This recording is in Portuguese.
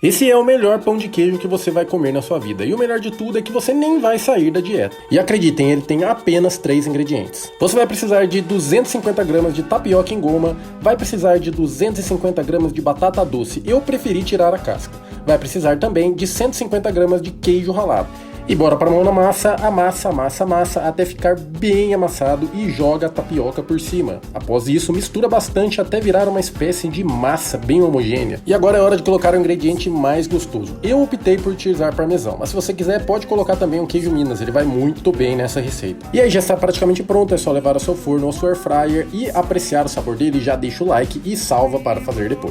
Esse é o melhor pão de queijo que você vai comer na sua vida. E o melhor de tudo é que você nem vai sair da dieta. E acreditem, ele tem apenas 3 ingredientes. Você vai precisar de 250 gramas de tapioca em goma, vai precisar de 250 gramas de batata doce, eu preferi tirar a casca. Vai precisar também de 150 gramas de queijo ralado. E bora para a mão na massa, amassa até ficar bem amassado e joga a tapioca por cima. Após isso, mistura bastante até virar uma espécie de massa bem homogênea. E agora é hora de colocar o ingrediente mais gostoso. Eu optei por utilizar parmesão, mas se você quiser pode colocar também um queijo Minas, ele vai muito bem nessa receita. E aí já está praticamente pronto, é só levar ao seu forno ou ao seu air fryer e apreciar o sabor dele, já deixa o like e salva para fazer depois.